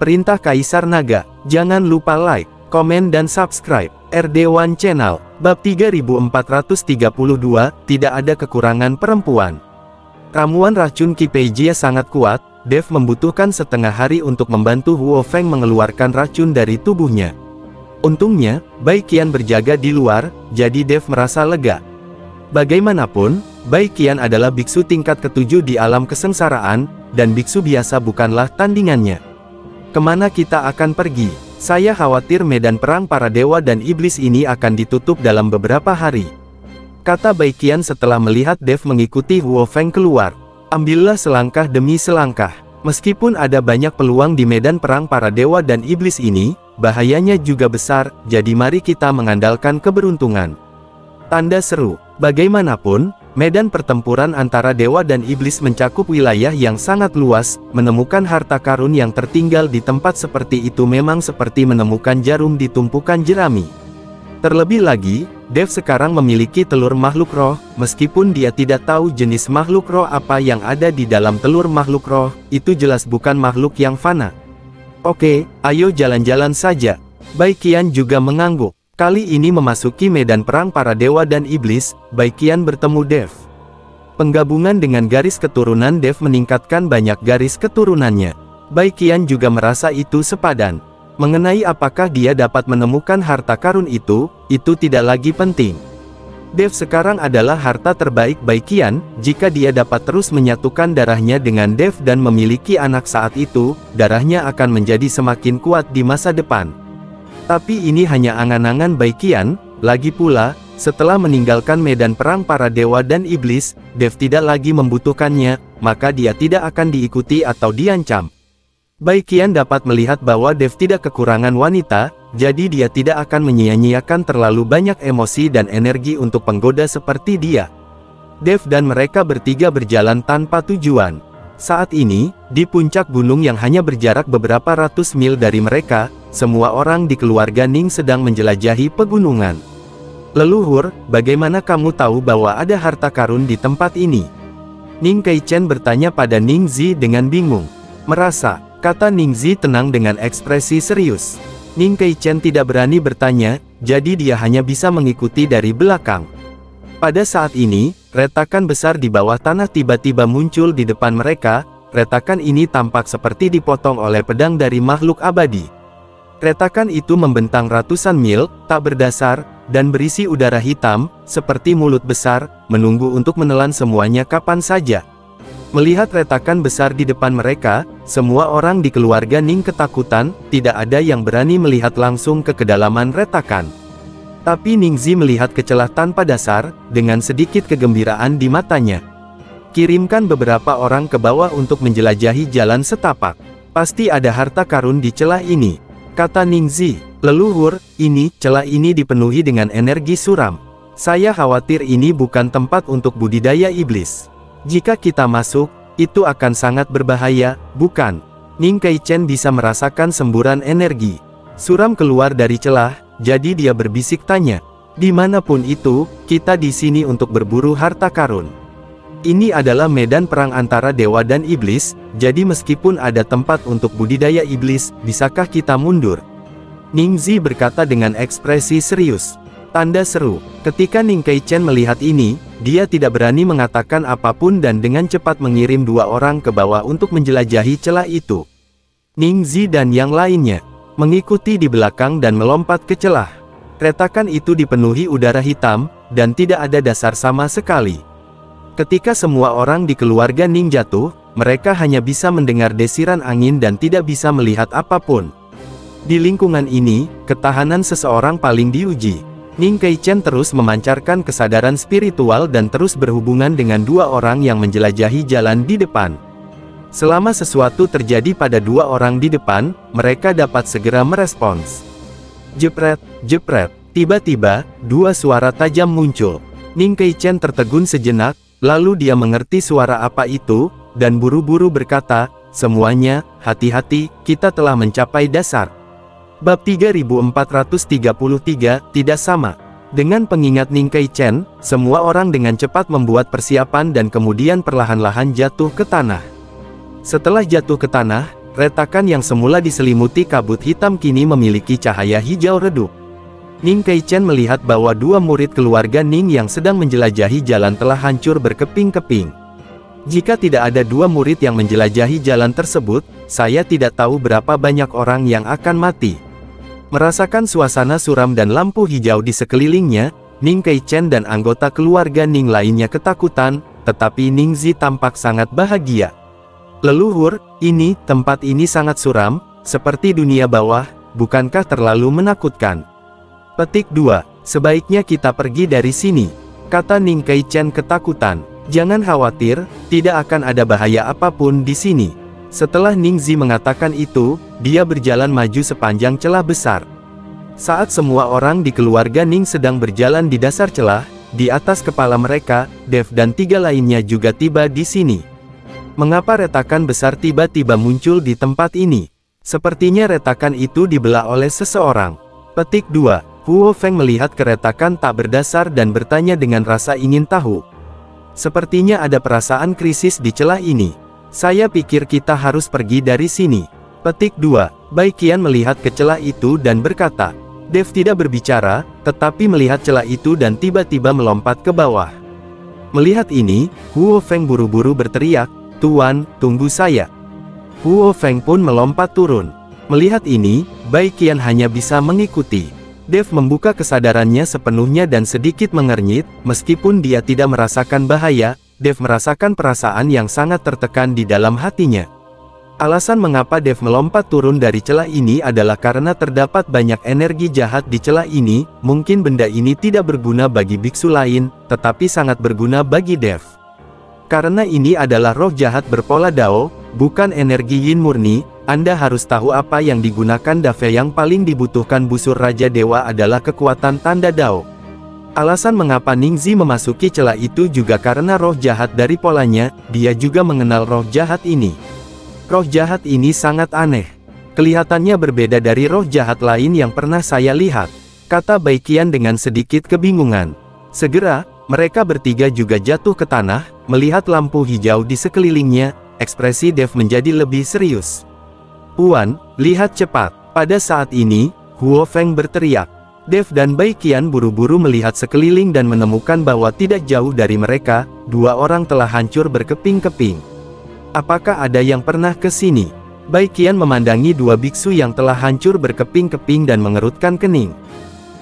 Perintah Kaisar Naga. Jangan lupa like, komen dan subscribe RD1 Channel. Bab 3432, tidak ada kekurangan perempuan. Ramuan racun Kipeijia sangat kuat. Dev membutuhkan setengah hari untuk membantu Huo Feng mengeluarkan racun dari tubuhnya. Untungnya, Bai Qian berjaga di luar, jadi Dev merasa lega. Bagaimanapun, Bai Qian adalah biksu tingkat ke-7 di alam kesengsaraan, dan biksu biasa bukanlah tandingannya. Kemana kita akan pergi? Saya khawatir medan perang para dewa dan iblis ini akan ditutup dalam beberapa hari, kata Bai Qian setelah melihat Dev mengikuti Huo Feng keluar. Ambillah selangkah demi selangkah. Meskipun ada banyak peluang di medan perang para dewa dan iblis ini, bahayanya juga besar, jadi mari kita mengandalkan keberuntungan. Tanda seru. Bagaimanapun, medan pertempuran antara dewa dan iblis mencakup wilayah yang sangat luas. Menemukan harta karun yang tertinggal di tempat seperti itu memang seperti menemukan jarum di tumpukan jerami. Terlebih lagi, Dev sekarang memiliki telur makhluk roh. Meskipun dia tidak tahu jenis makhluk roh apa yang ada di dalam telur makhluk roh, itu jelas bukan makhluk yang fana. Oke, ayo jalan-jalan saja. Bai Qian juga mengangguk. Kali ini memasuki medan perang para dewa dan iblis, Bai Qian bertemu Dev. Penggabungan dengan garis keturunan Dev meningkatkan banyak garis keturunannya. Bai Qian juga merasa itu sepadan. Mengenai apakah dia dapat menemukan harta karun itu tidak lagi penting. Dev sekarang adalah harta terbaik Bai Qian. Jika dia dapat terus menyatukan darahnya dengan Dev dan memiliki anak saat itu, darahnya akan menjadi semakin kuat di masa depan. Tapi ini hanya angan-angan Bai Qian. Lagi pula, setelah meninggalkan medan perang para dewa dan iblis, Dev tidak lagi membutuhkannya, maka dia tidak akan diikuti atau diancam. Bai Qian dapat melihat bahwa Dev tidak kekurangan wanita, jadi dia tidak akan menyia-nyiakan terlalu banyak emosi dan energi untuk penggoda seperti dia. Dev dan mereka bertiga berjalan tanpa tujuan. Saat ini, di puncak gunung yang hanya berjarak beberapa ratus mil dari mereka, semua orang di keluarga Ning sedang menjelajahi pegunungan. Leluhur, bagaimana kamu tahu bahwa ada harta karun di tempat ini? Ning Kaichen bertanya pada Ning Zi dengan bingung. Merasa, kata Ning Zi tenang dengan ekspresi serius. Ning Kaichen tidak berani bertanya, jadi dia hanya bisa mengikuti dari belakang. Pada saat ini, retakan besar di bawah tanah tiba-tiba muncul di depan mereka. Retakan ini tampak seperti dipotong oleh pedang dari makhluk abadi. Retakan itu membentang ratusan mil, tak berdasar, dan berisi udara hitam, seperti mulut besar, menunggu untuk menelan semuanya kapan saja. Melihat retakan besar di depan mereka, semua orang di keluarga Ning ketakutan. Tidak ada yang berani melihat langsung ke kedalaman retakan. Tapi Ning Zi melihat kecelah tanpa dasar, dengan sedikit kegembiraan di matanya. Kirimkan beberapa orang ke bawah untuk menjelajahi jalan setapak. Pasti ada harta karun di celah ini, kata Ning Zi. Leluhur, celah ini dipenuhi dengan energi suram. Saya khawatir ini bukan tempat untuk budidaya iblis. Jika kita masuk, itu akan sangat berbahaya, bukan? Ning Kaichen bisa merasakan semburan energi suram keluar dari celah, jadi dia berbisik tanya. Dimanapun itu, kita di sini untuk berburu harta karun. Ini adalah medan perang antara dewa dan iblis, jadi meskipun ada tempat untuk budidaya iblis, bisakah kita mundur? Ning Zi berkata dengan ekspresi serius. Tanda seru. Ketika Ning Kaichen melihat ini, dia tidak berani mengatakan apapun dan dengan cepat mengirim dua orang ke bawah untuk menjelajahi celah itu. Ning Zi dan yang lainnya mengikuti di belakang dan melompat ke celah. Retakan itu dipenuhi udara hitam, dan tidak ada dasar sama sekali. Ketika semua orang di keluarga Ning jatuh, mereka hanya bisa mendengar desiran angin dan tidak bisa melihat apapun. Di lingkungan ini, ketahanan seseorang paling diuji. Ning Kaichen terus memancarkan kesadaran spiritual dan terus berhubungan dengan dua orang yang menjelajahi jalan di depan. Selama sesuatu terjadi pada dua orang di depan, mereka dapat segera merespons. Jepret, jepret. Tiba-tiba, dua suara tajam muncul. Ning Kaichen tertegun sejenak, lalu dia mengerti suara apa itu, dan buru-buru berkata, semuanya, hati-hati, kita telah mencapai dasar. Bab 3433, tidak sama. Dengan pengingat Ning Kaichen, semua orang dengan cepat membuat persiapan dan kemudian perlahan-lahan jatuh ke tanah. Setelah jatuh ke tanah, retakan yang semula diselimuti kabut hitam kini memiliki cahaya hijau redup. Ning Kaichen melihat bahwa dua murid keluarga Ning yang sedang menjelajahi jalan telah hancur berkeping-keping. Jika tidak ada dua murid yang menjelajahi jalan tersebut, saya tidak tahu berapa banyak orang yang akan mati. Merasakan suasana suram dan lampu hijau di sekelilingnya, Ning Kaichen dan anggota keluarga Ning lainnya ketakutan, tetapi Ning Zi tampak sangat bahagia. Leluhur, tempat ini sangat suram, seperti dunia bawah, bukankah terlalu menakutkan? Petik 2. Sebaiknya kita pergi dari sini, kata Ning Kaichen ketakutan. Jangan khawatir, tidak akan ada bahaya apapun di sini. Setelah Ning Zi mengatakan itu, dia berjalan maju sepanjang celah besar. Saat semua orang di keluarga Ning sedang berjalan di dasar celah, di atas kepala mereka, Dev dan 3 lainnya juga tiba di sini. Mengapa retakan besar tiba-tiba muncul di tempat ini? Sepertinya retakan itu dibelah oleh seseorang. Petik 2. Huo Feng melihat keretakan tak berdasar dan bertanya dengan rasa ingin tahu. Sepertinya ada perasaan krisis di celah ini. Saya pikir kita harus pergi dari sini. Petik 2. Bai Qian melihat ke celah itu dan berkata. Dev tidak berbicara, tetapi melihat celah itu dan tiba-tiba melompat ke bawah. Melihat ini, Huo Feng buru-buru berteriak, "Tuan, tunggu saya." Huo Feng pun melompat turun. Melihat ini, Bai Qian hanya bisa mengikuti. Dev membuka kesadarannya sepenuhnya dan sedikit mengernyit, meskipun dia tidak merasakan bahaya, Dev merasakan perasaan yang sangat tertekan di dalam hatinya. Alasan mengapa Dev melompat turun dari celah ini adalah karena terdapat banyak energi jahat di celah ini. Mungkin benda ini tidak berguna bagi biksu lain, tetapi sangat berguna bagi Dev. Karena ini adalah roh jahat berpola Dao, bukan energi yin murni, Anda harus tahu apa yang digunakan Dave. Yang paling dibutuhkan busur Raja Dewa adalah kekuatan tanda Dao. Alasan mengapa Ning Zi memasuki celah itu juga karena roh jahat dari polanya, dia juga mengenal roh jahat ini. Roh jahat ini sangat aneh. Kelihatannya berbeda dari roh jahat lain yang pernah saya lihat, kata Bai Qian dengan sedikit kebingungan. Segera, mereka bertiga juga jatuh ke tanah, melihat lampu hijau di sekelilingnya, ekspresi Dev menjadi lebih serius. Puan, lihat cepat. Pada saat ini, Huo Feng berteriak. Dev dan Bai Qian buru-buru melihat sekeliling dan menemukan bahwa tidak jauh dari mereka, 2 orang telah hancur berkeping-keping. Apakah ada yang pernah ke sini? Bai Qian memandangi 2 biksu yang telah hancur berkeping-keping dan mengerutkan kening.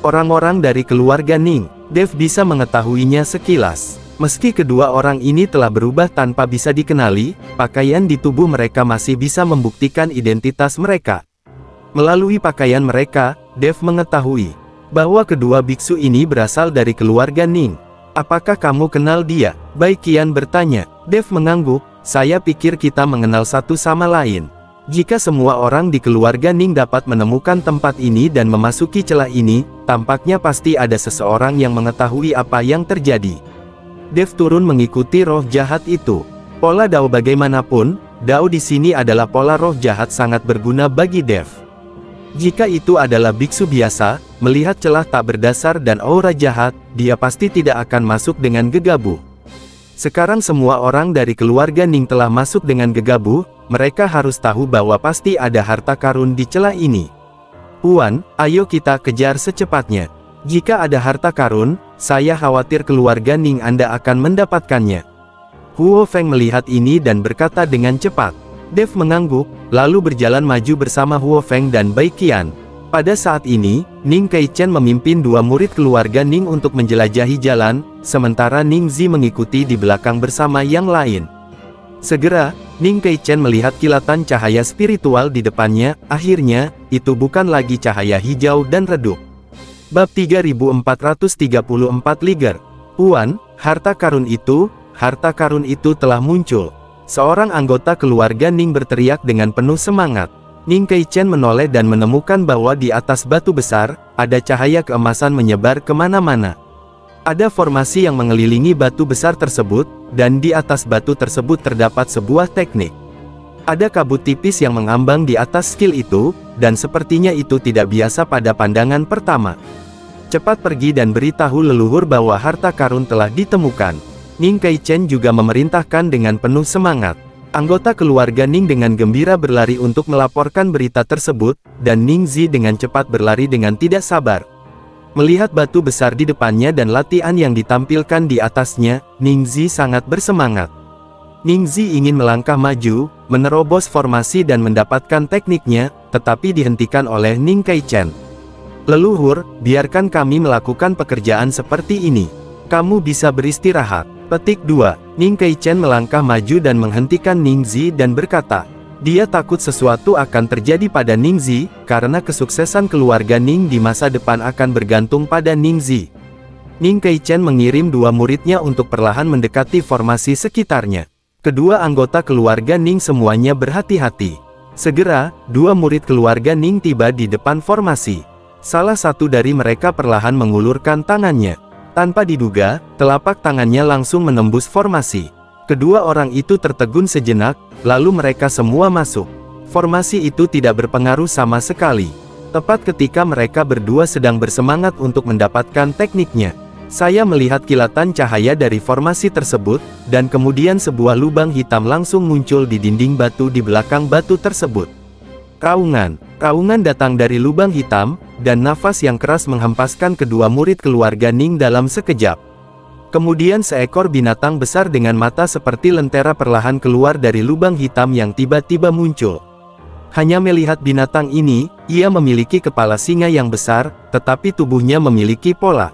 Orang-orang dari keluarga Ning, Dev bisa mengetahuinya sekilas. Meski kedua orang ini telah berubah tanpa bisa dikenali, pakaian di tubuh mereka masih bisa membuktikan identitas mereka. Melalui pakaian mereka, Dev mengetahui bahwa kedua biksu ini berasal dari keluarga Ning. Apakah kamu kenal dia? Bai Qian bertanya. Dev mengangguk, saya pikir kita mengenal satu sama lain. Jika semua orang di keluarga Ning dapat menemukan tempat ini dan memasuki celah ini, tampaknya pasti ada seseorang yang mengetahui apa yang terjadi. Dev turun mengikuti roh jahat itu. Pola Dao bagaimanapun, Dao di sini adalah pola roh jahat sangat berguna bagi Dev. Jika itu adalah biksu biasa, melihat celah tak berdasar dan aura jahat, dia pasti tidak akan masuk dengan gegabah. Sekarang semua orang dari keluarga Ning telah masuk dengan gegabah, mereka harus tahu bahwa pasti ada harta karun di celah ini. Puan, ayo kita kejar secepatnya. Jika ada harta karun, saya khawatir keluarga Ning Anda akan mendapatkannya. Huo Feng melihat ini dan berkata dengan cepat. Dev mengangguk, lalu berjalan maju bersama Huo Feng dan Bai Qian. Pada saat ini, Ning Kaichen memimpin 2 murid keluarga Ning untuk menjelajahi jalan, sementara Ning Zi mengikuti di belakang bersama yang lain. Segera, Ning Kaichen melihat kilatan cahaya spiritual di depannya, akhirnya, itu bukan lagi cahaya hijau dan redup. Bab 3434 Liger. Puan, harta karun itu telah muncul. Seorang anggota keluarga Ning berteriak dengan penuh semangat. Ning Kaichen menoleh dan menemukan bahwa di atas batu besar, ada cahaya keemasan menyebar kemana-mana. Ada formasi yang mengelilingi batu besar tersebut, dan di atas batu tersebut terdapat sebuah teknik. Ada kabut tipis yang mengambang di atas skill itu, dan sepertinya itu tidak biasa pada pandangan pertama. Cepat pergi dan beritahu leluhur bahwa harta karun telah ditemukan. Ning Kaichen juga memerintahkan dengan penuh semangat. Anggota keluarga Ning dengan gembira berlari untuk melaporkan berita tersebut, dan Ning Zi dengan cepat berlari dengan tidak sabar. Melihat batu besar di depannya dan latihan yang ditampilkan di atasnya, Ning Zi sangat bersemangat. Ning Zi ingin melangkah maju, menerobos formasi dan mendapatkan tekniknya, tetapi dihentikan oleh Ning Kaichen. Leluhur, biarkan kami melakukan pekerjaan seperti ini. Kamu bisa beristirahat. Petik 2. Ning Kaichen melangkah maju dan menghentikan Ning Zi dan berkata, dia takut sesuatu akan terjadi pada Ning Zi, karena kesuksesan keluarga Ning di masa depan akan bergantung pada Ning Zi. Ning Kaichen mengirim dua muridnya untuk perlahan mendekati formasi sekitarnya. Kedua anggota keluarga Ning semuanya berhati-hati. Segera, dua murid keluarga Ning tiba di depan formasi. Salah satu dari mereka perlahan mengulurkan tangannya. Tanpa diduga, telapak tangannya langsung menembus formasi. Kedua orang itu tertegun sejenak, lalu mereka semua masuk. Formasi itu tidak berpengaruh sama sekali. Tepat ketika mereka berdua sedang bersemangat untuk mendapatkan tekniknya, saya melihat kilatan cahaya dari formasi tersebut, dan kemudian sebuah lubang hitam langsung muncul di dinding batu di belakang batu tersebut. Raungan datang dari lubang hitam, dan nafas yang keras menghempaskan kedua murid keluarga Ning dalam sekejap. Kemudian seekor binatang besar dengan mata seperti lentera perlahan keluar dari lubang hitam yang tiba-tiba muncul. Hanya melihat binatang ini, ia memiliki kepala singa yang besar, tetapi tubuhnya memiliki pola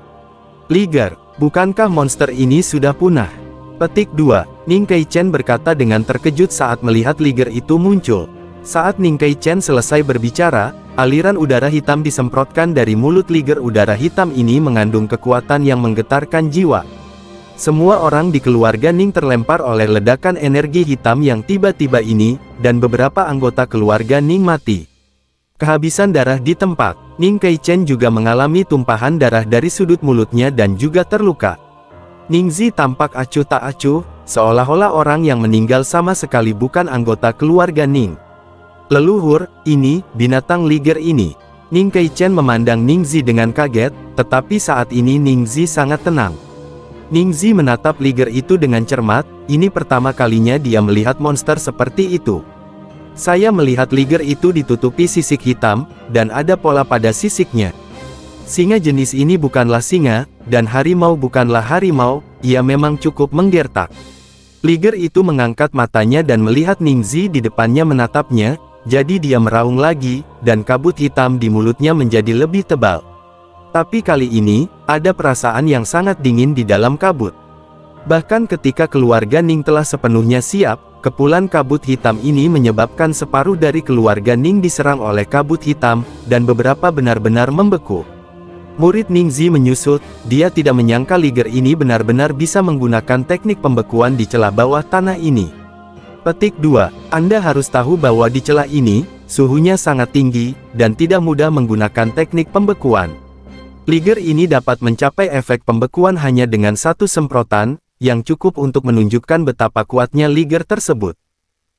liger. Bukankah monster ini sudah punah? Petik 2. Ning Kaichen berkata dengan terkejut saat melihat liger itu muncul. Saat Ning Kaichen selesai berbicara, aliran udara hitam disemprotkan dari mulut liger. Udara hitam ini mengandung kekuatan yang menggetarkan jiwa. Semua orang di keluarga Ning terlempar oleh ledakan energi hitam yang tiba-tiba ini, dan beberapa anggota keluarga Ning mati. Kehabisan darah di tempat. Ning Kaichen juga mengalami tumpahan darah dari sudut mulutnya dan juga terluka. Ning Zi tampak acuh tak acuh, seolah-olah orang yang meninggal sama sekali bukan anggota keluarga Ning. Leluhur, ini, binatang liger ini. Ning Kaichen memandang Ning Zi dengan kaget, tetapi saat ini Ning Zi sangat tenang. Ning Zi menatap liger itu dengan cermat, ini pertama kalinya dia melihat monster seperti itu. Saya melihat liger itu ditutupi sisik hitam, dan ada pola pada sisiknya. Singa jenis ini bukanlah singa, dan harimau bukanlah harimau, ia memang cukup menggertak. Liger itu mengangkat matanya dan melihat Ning Zi di depannya menatapnya, jadi dia meraung lagi, dan kabut hitam di mulutnya menjadi lebih tebal. Tapi kali ini, ada perasaan yang sangat dingin di dalam kabut. Bahkan ketika keluarga Ning telah sepenuhnya siap, kepulan kabut hitam ini menyebabkan separuh dari keluarga Ning diserang oleh kabut hitam, dan beberapa benar-benar membeku. Murid Ning Zi menyusut, dia tidak menyangka liger ini benar-benar bisa menggunakan teknik pembekuan di celah bawah tanah ini. Petik 2. Anda harus tahu bahwa di celah ini, suhunya sangat tinggi, dan tidak mudah menggunakan teknik pembekuan. Liger ini dapat mencapai efek pembekuan hanya dengan satu semprotan, yang cukup untuk menunjukkan betapa kuatnya liger tersebut.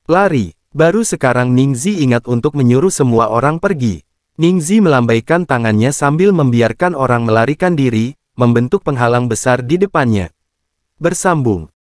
Lari. Baru sekarang Ning Zi ingat untuk menyuruh semua orang pergi. Ning Zi melambaikan tangannya sambil membiarkan orang melarikan diri, membentuk penghalang besar di depannya. Bersambung.